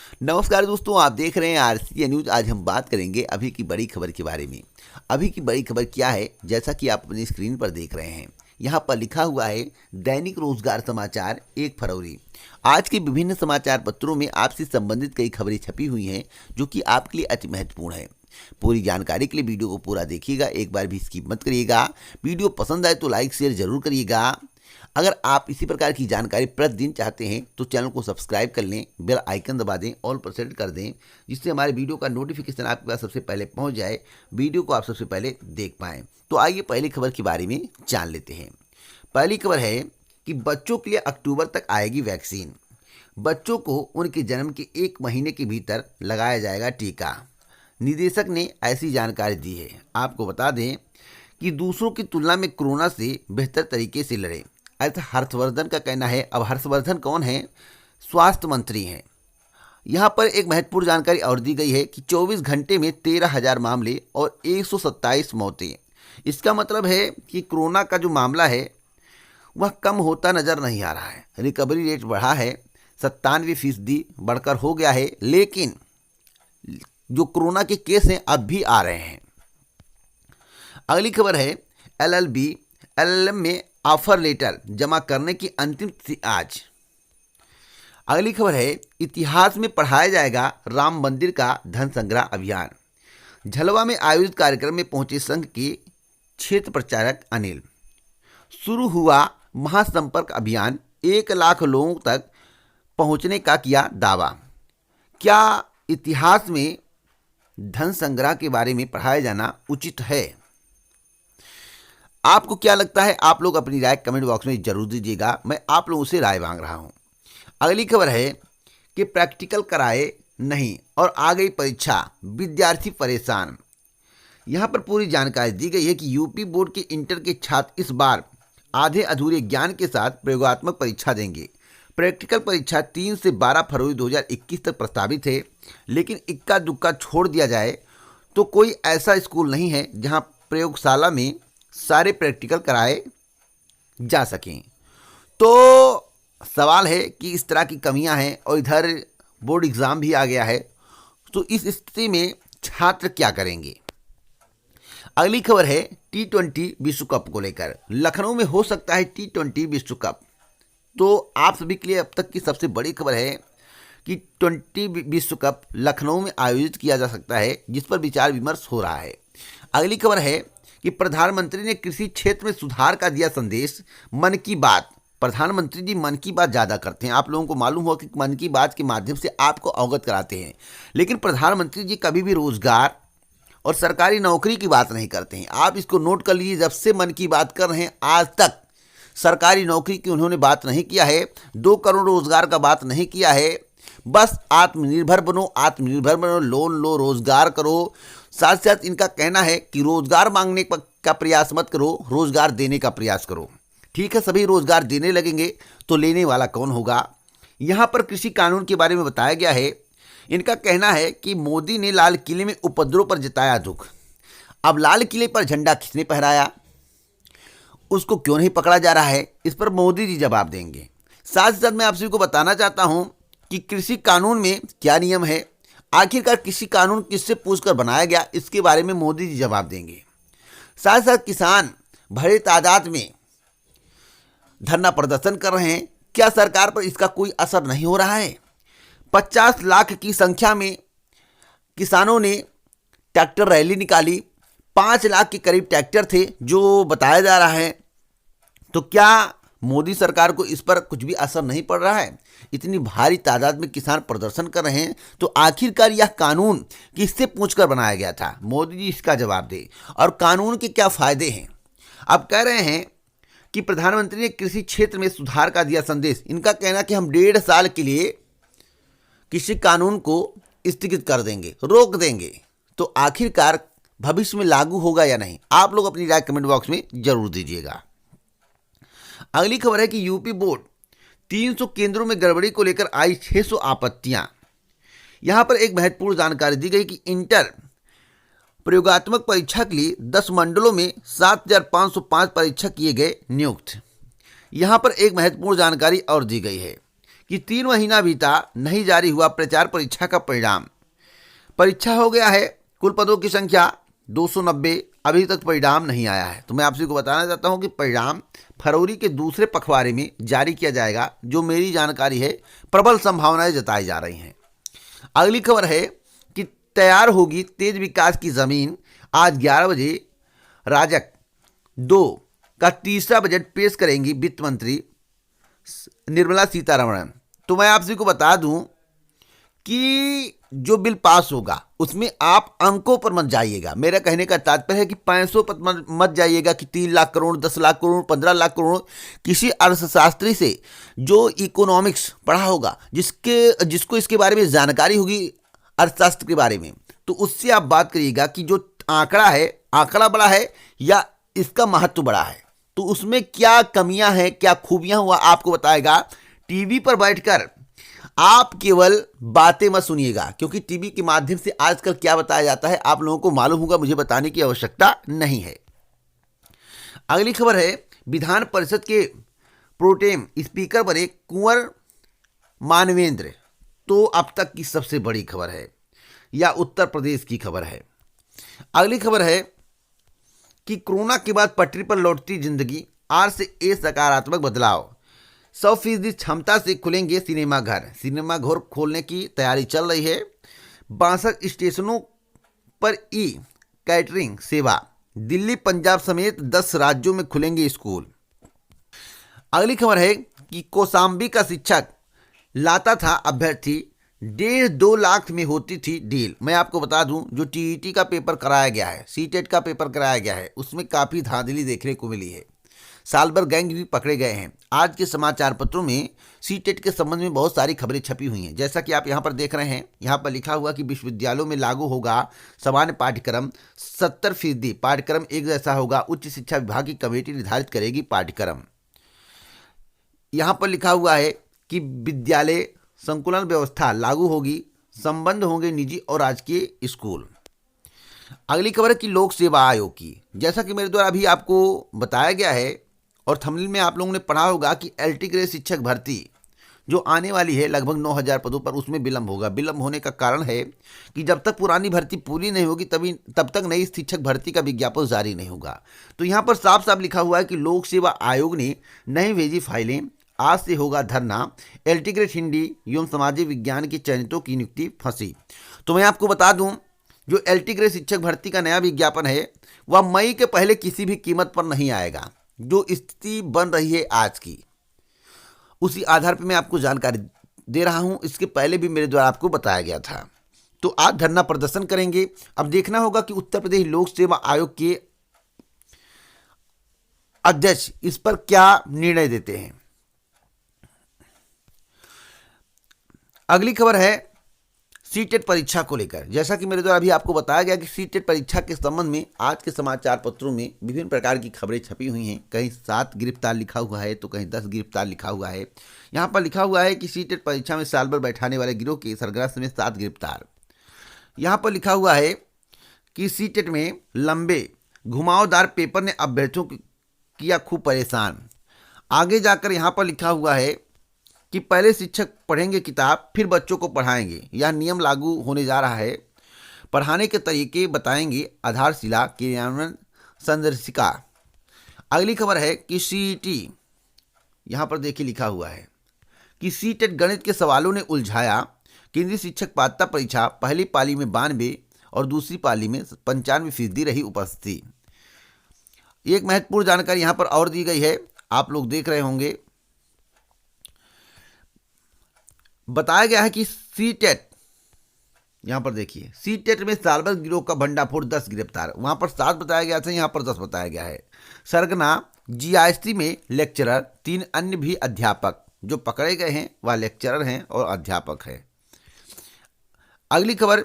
नमस्कार दोस्तों, आप देख रहे हैं आरसीए न्यूज। आज हम बात करेंगे अभी की बड़ी खबर के बारे में। अभी की बड़ी खबर क्या है, जैसा कि आप अपनी स्क्रीन पर देख रहे हैं। यहाँ पर लिखा हुआ है दैनिक रोजगार समाचार 1 फरवरी। आज के विभिन्न समाचार पत्रों में आपसे संबंधित कई खबरें छपी हुई हैं जो कि आपके लिए अति महत्वपूर्ण है। पूरी जानकारी के लिए वीडियो को पूरा देखिएगा, एक बार भी स्किप मत करिएगा। वीडियो पसंद आए तो लाइक शेयर जरूर करिएगा। अगर आप इसी प्रकार की जानकारी प्रतिदिन चाहते हैं तो चैनल को सब्सक्राइब कर लें, बेल आइकन दबा दें, ऑल पर सेट कर दें, जिससे हमारे वीडियो का नोटिफिकेशन आपके पास सबसे पहले पहुंच जाए, वीडियो को आप सबसे पहले देख पाएं। तो आइए पहली खबर के बारे में जान लेते हैं। पहली खबर है कि बच्चों के लिए अक्टूबर तक आएगी वैक्सीन। बच्चों को उनके जन्म के 1 महीने के भीतर लगाया जाएगा टीका। निदेशक ने ऐसी जानकारी दी है। आपको बता दें कि दूसरों की तुलना में कोरोना से बेहतर तरीके से लड़े, ऐसा हर्षवर्धन का कहना है। अब हर्षवर्धन कौन है? स्वास्थ्य मंत्री हैं। यहाँ पर एक महत्वपूर्ण जानकारी और दी गई है कि 24 घंटे में 13,000 मामले और 127 मौतें। इसका मतलब है कि कोरोना का जो मामला है वह कम होता नजर नहीं आ रहा है। रिकवरी रेट बढ़ा है, 97% बढ़कर हो गया है, लेकिन जो कोरोना के केस हैं अब भी आ रहे हैं। अगली खबर है LLB LLM में ऑफर लेटर जमा करने की अंतिम तिथि आज। अगली खबर है इतिहास में पढ़ाया जाएगा राम मंदिर का धन संग्रह अभियान। झलवा में आयोजित कार्यक्रम में पहुंचे संघ के क्षेत्र प्रचारक अनिल। शुरू हुआ महासंपर्क अभियान, 1 लाख लोगों तक पहुंचने का किया दावा। क्या इतिहास में धन संग्रह के बारे में पढ़ाया जाना उचित है? आपको क्या लगता है? आप लोग अपनी राय कमेंट बॉक्स में जरूर दीजिएगा। मैं आप लोगों से राय मांग रहा हूं। अगली खबर है कि प्रैक्टिकल कराए नहीं और आ गई परीक्षा, विद्यार्थी परेशान। यहां पर पूरी जानकारी दी गई है कि यूपी बोर्ड के इंटर के छात्र इस बार आधे अधूरे ज्ञान के साथ प्रयोगात्मक परीक्षा देंगे। प्रैक्टिकल परीक्षा 3 से 12 फरवरी 2021 तक प्रस्तावित है, लेकिन इक्का दुक्का छोड़ दिया जाए तो कोई ऐसा स्कूल नहीं है जहां प्रयोगशाला में सारे प्रैक्टिकल कराए जा सकें। तो सवाल है कि इस तरह की कमियां हैं और इधर बोर्ड एग्ज़ाम भी आ गया है, तो इस स्थिति में छात्र क्या करेंगे? अगली खबर है T20 विश्व कप को लेकर। लखनऊ में हो सकता है T20 विश्व कप। तो आप सभी के लिए अब तक की सबसे बड़ी खबर है कि 20 विश्व कप लखनऊ में आयोजित किया जा सकता है, जिस पर विचार विमर्श हो रहा है। अगली खबर है कि प्रधानमंत्री ने कृषि क्षेत्र में सुधार का दिया संदेश। मन की बात, प्रधानमंत्री जी मन की बात ज़्यादा करते हैं। आप लोगों को मालूम हो कि मन की बात के माध्यम से आपको अवगत कराते हैं, लेकिन प्रधानमंत्री जी कभी भी रोजगार और सरकारी नौकरी की बात नहीं करते हैं। आप इसको नोट कर लीजिए, जब से मन की बात कर रहे हैं आज तक सरकारी नौकरी की उन्होंने बात नहीं किया है, 2 करोड़ रोजगार का बात नहीं किया है। बस आत्मनिर्भर बनो, आत्मनिर्भर बनो, लोन लो, रोजगार करो। साथ साथ इनका कहना है कि रोजगार मांगने का प्रयास मत करो, रोजगार देने का प्रयास करो। ठीक है, सभी रोजगार देने लगेंगे तो लेने वाला कौन होगा? यहाँ पर कृषि कानून के बारे में बताया गया है। इनका कहना है कि मोदी ने लाल किले में उपद्रव पर जताया दुख। अब लाल किले पर झंडा किसने फहराया, उसको क्यों नहीं पकड़ा जा रहा है, इस पर मोदी जी जवाब देंगे। साथ ही साथ मैं आप सभी को बताना चाहता हूं कि कृषि कानून में क्या नियम है, आखिरकार कृषि कानून किससे पूछकर बनाया गया, इसके बारे में मोदी जी जवाब देंगे। साथ साथ किसान बड़े तादाद में धरना प्रदर्शन कर रहे हैं, क्या सरकार पर इसका कोई असर नहीं हो रहा है? 50 लाख की संख्या में किसानों ने ट्रैक्टर रैली निकाली। 5 लाख के करीब ट्रैक्टर थे जो बताया जा रहा है। तो क्या मोदी सरकार को इस पर कुछ भी असर नहीं पड़ रहा है? इतनी भारी तादाद में किसान प्रदर्शन कर रहे हैं, तो आखिरकार यह कानून किससे पूछकर बनाया गया था? मोदी जी इसका जवाब दे। और कानून के क्या फायदे हैं? अब कह रहे हैं कि प्रधानमंत्री ने कृषि क्षेत्र में सुधार का दिया संदेश। इनका कहना कि हम 1.5 साल के लिए कृषि कानून को स्थगित कर देंगे, रोक देंगे। तो आखिरकार भविष्य में लागू होगा या नहीं? आप लोग अपनी राय कमेंट बॉक्स में जरूर दीजिएगा। अगली खबर है कि यूपी बोर्ड 300 केंद्रों में गड़बड़ी को लेकर आई 600 आपत्तियां। यहां पर एक महत्वपूर्ण जानकारी दी गई कि इंटर प्रयोगात्मक परीक्षा के लिए 10 मंडलों में 7,505 परीक्षक किए गए नियुक्त। यहां पर एक महत्वपूर्ण जानकारी और दी गई है कि 3 महीना बीता नहीं जारी हुआ प्रचार परीक्षा का परिणाम। परीक्षा हो गया है, कुल पदों की संख्या 290, अभी तक परिणाम नहीं आया है। तो मैं आपसे को बताना चाहता हूं कि परिणाम फरवरी के दूसरे पखवाड़े में जारी किया जाएगा, जो मेरी जानकारी है प्रबल संभावनाएं जताई जा रही हैं। अगली खबर है कि तैयार होगी तेज विकास की जमीन। आज 11 बजे राजग 2 का तीसरा बजट पेश करेंगी वित्त मंत्री निर्मला सीतारमण। तो मैं आपसे को बता दूं कि जो बिल पास होगा उसमें आप अंकों पर मत जाइएगा। मेरा कहने का तात्पर्य है कि पैसों पर मत जाइएगा कि 3 लाख करोड़, 10 लाख करोड़, 15 लाख करोड़। किसी अर्थशास्त्री से जो इकोनॉमिक्स पढ़ा होगा, जिसको इसके बारे में जानकारी होगी अर्थशास्त्र के बारे में, तो उससे आप बात करिएगा कि जो आंकड़ा है, आंकड़ा बड़ा है या इसका महत्व बड़ा है, तो उसमें क्या कमियां हैं, क्या खूबियां हुआ आपको बताएगा। टीवी पर बैठकर आप केवल बातें मत सुनिएगा, क्योंकि टीवी के माध्यम से आजकल क्या बताया जाता है आप लोगों को मालूम होगा, मुझे बताने की आवश्यकता नहीं है। अगली खबर है विधान परिषद के प्रोटेम स्पीकर बने कुंवर मानवेंद्र। तो अब तक की सबसे बड़ी खबर है, या उत्तर प्रदेश की खबर है। अगली खबर है कि कोरोना के बाद पटरी पर लौटती जिंदगी, आर से ए सकारात्मक बदलाव। 100% क्षमता से खुलेंगे सिनेमाघर। सिनेमाघर खोलने की तैयारी चल रही है। 62 स्टेशनों पर ई कैटरिंग सेवा। दिल्ली, पंजाब समेत 10 राज्यों में खुलेंगे स्कूल। अगली खबर है कि कौशाम्बी का शिक्षक लाता था अभ्यर्थी, 1.5-2 लाख में होती थी डील। मैं आपको बता दूं, जो टीईटी का पेपर कराया गया है, सीटेट का पेपर कराया गया है, उसमें काफ़ी धांधली देखने को मिली है। साल भर गैंग भी पकड़े गए हैं। आज के समाचार पत्रों में सीटेट के संबंध में बहुत सारी खबरें छपी हुई हैं, जैसा कि आप यहाँ पर देख रहे हैं। यहाँ पर लिखा हुआ कि विश्वविद्यालयों में लागू होगा सामान्य पाठ्यक्रम, 70% पाठ्यक्रम एक जैसा होगा, उच्च शिक्षा विभाग की कमेटी निर्धारित करेगी पाठ्यक्रम। यहाँ पर लिखा हुआ है कि विद्यालय संकुलन व्यवस्था लागू होगी, संबंध होंगे निजी और राजकीय स्कूल। अगली खबर है कि लोक सेवा आयोग की। जैसा कि मेरे द्वारा अभी आपको बताया गया है और थंबनेल में आप लोगों ने पढ़ा होगा कि एलटी ग्रेड शिक्षक भर्ती जो आने वाली है लगभग 9000 पदों पर, उसमें विलंब होगा। विलंब होने का कारण है कि जब तक पुरानी भर्ती पूरी नहीं होगी तब तक नई शिक्षक भर्ती का विज्ञापन जारी नहीं होगा। तो यहाँ पर साफ साफ लिखा हुआ है कि लोक सेवा आयोग ने नहीं भेजी फाइलें, आज से होगा धरना, एलटी ग्रेड हिंदी एवं सामाजिक विज्ञान के चयनितों की नियुक्ति फंसी। तो मैं आपको बता दूं, जो एलटी ग्रेड शिक्षक भर्ती का नया विज्ञापन है वह मई के पहले किसी भी कीमत पर नहीं आएगा। जो स्थिति बन रही है आज की, उसी आधार पर मैं आपको जानकारी दे रहा हूं। इसके पहले भी मेरे द्वारा आपको बताया गया था। तो आज धरना प्रदर्शन करेंगे। अब देखना होगा कि उत्तर प्रदेश लोक सेवा आयोग के अध्यक्ष इस पर क्या निर्णय देते हैं। अगली खबर है सीटेट परीक्षा को लेकर। जैसा कि मेरे द्वारा अभी आपको बताया गया कि सीटेट परीक्षा के संबंध में आज के समाचार पत्रों में विभिन्न प्रकार की खबरें छपी हुई हैं। कहीं 7 गिरफ्तार लिखा हुआ है तो कहीं 10 गिरफ्तार लिखा हुआ है। यहाँ पर लिखा हुआ है कि सीटेट परीक्षा में साल भर बैठाने वाले गिरोह के सरगना समेत 7 गिरफ्तार। यहाँ पर लिखा हुआ है कि सीटेट में लंबे घुमावदार पेपर ने अभ्यर्थियों को किया खूब परेशान। आगे जाकर यहाँ पर लिखा हुआ है कि पहले शिक्षक पढ़ेंगे किताब, फिर बच्चों को पढ़ाएंगे। यह नियम लागू होने जा रहा है। पढ़ाने के तरीके बताएंगे, आधारशिला क्रियान्वयन संदर्शिका। अगली खबर है कि सीईटी, यहाँ पर देखिए लिखा हुआ है कि सीटेट गणित के सवालों ने उलझाया। केंद्रीय शिक्षक पात्रता परीक्षा पहली पाली में 92 और दूसरी पाली में 95% रही उपस्थिति। एक महत्वपूर्ण जानकारी यहाँ पर और दी गई है, आप लोग देख रहे होंगे। बताया गया है कि सीटेट, यहाँ पर देखिए, सीटेट में साल भर गिरोह का भंडाफोड़, 10 गिरफ्तार। वहाँ पर 7 बताया गया था, यहाँ पर 10 बताया गया है। सरगना जीआईएसटी में लेक्चरर, 3 अन्य भी अध्यापक जो पकड़े गए हैं वह लेक्चरर हैं और अध्यापक हैं। अगली खबर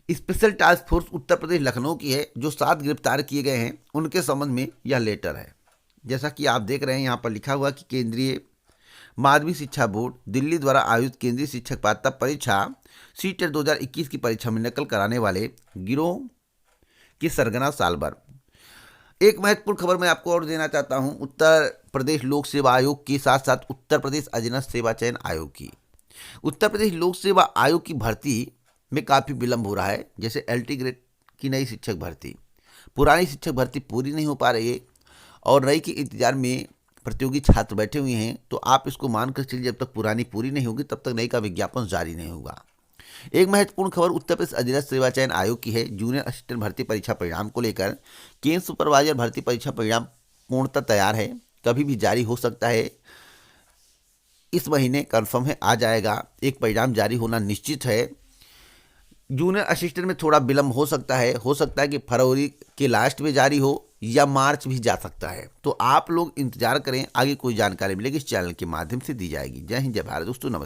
special task force Uttar Pradesh Lucknow की है। जो 7 गिरफ्तार किए गए हैं उनके संबंध में यह लेटर है। जैसा कि आप देख रहे हैं, यहाँ पर लिखा हुआ कि केंद्रीय माध्यमिक शिक्षा बोर्ड दिल्ली द्वारा आयोजित केंद्रीय शिक्षक पात्रता परीक्षा सीटेट 2021 की परीक्षा में नकल कराने वाले गिरोह की सरगना साल भर। एक महत्वपूर्ण खबर मैं आपको और देना चाहता हूं उत्तर प्रदेश लोक सेवा आयोग के साथ साथ उत्तर प्रदेश अधीनस्थ सेवा चयन आयोग की। उत्तर प्रदेश लोक सेवा आयोग की भर्ती में काफ़ी विलंब हो रहा है। जैसे एलटी ग्रेड की नई शिक्षक भर्ती, पुरानी शिक्षक भर्ती पूरी नहीं हो पा रही है और नई के इंतजार में प्रतियोगी छात्र बैठे हुए हैं। तो आप इसको मानकर चलिए, जब तक पुरानी पूरी नहीं होगी तब तक नई का विज्ञापन जारी नहीं होगा। एक महत्वपूर्ण खबर उत्तर प्रदेश अधीनस्थ सेवा चयन आयोग की है। जूनियर असिस्टेंट भर्ती परीक्षा परिणाम को लेकर केंद्र सुपरवाइजर भर्ती परीक्षा परिणाम पूर्णतः तैयार है, कभी भी जारी हो सकता है। इस महीने कंफर्म है, आ जाएगा, एक परिणाम जारी होना निश्चित है। जूनियर असिस्टेंट में थोड़ा विलंब हो सकता है कि फरवरी के लास्ट में जारी हो या मार्च भी जा सकता है। तो आप लोग इंतजार करें, आगे कोई जानकारी मिलेगी इस चैनल के माध्यम से दी जाएगी। जय हिंद, जय भारत दोस्तों, नमस्कार।